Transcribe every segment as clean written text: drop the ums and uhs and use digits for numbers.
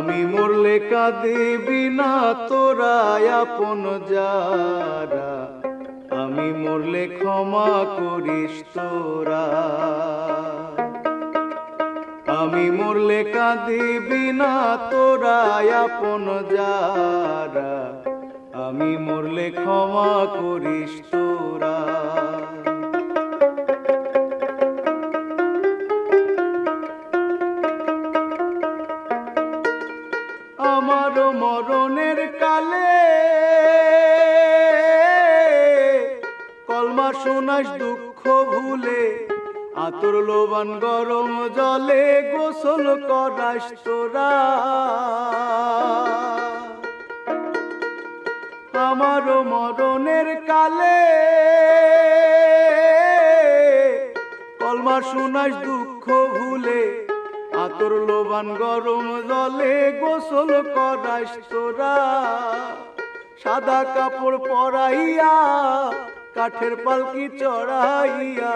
আমি মরলে কাঁদিবি না তোরা আপন যারা, আমি মরলে ক্ষমা করিস তোরা। আমি মরলে কাঁদিবি না তোরা আপন যারা, আমি মরলে ক্ষমা করিস তোরা। আমার মরণের কালে কলমা শোনাস দুঃখ ভুলে, আতর লোবান গরম জলে গোসল করাস তোরা। আমার মরণের কালে কলমা শোনাস দুঃখ ভুলে, আতর লোবান গরম জলে গোসল করাস তোরা। সাদা কাপড় পরাইয়া কাঠের পালকি চড়াইয়া,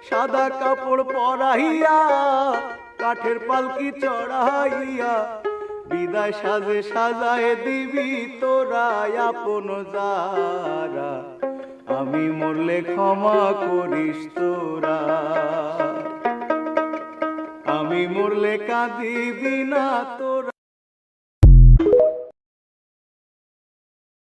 সাদা কাপড় পরাইয়া কাঠের পালকি চড়াইয়া, বিদায় সাজে সাজায় দিবি তোরা আপন যারা, আমি মরলে ক্ষমা করিস তোরা। আমি মরলে কাঁদিবি না তো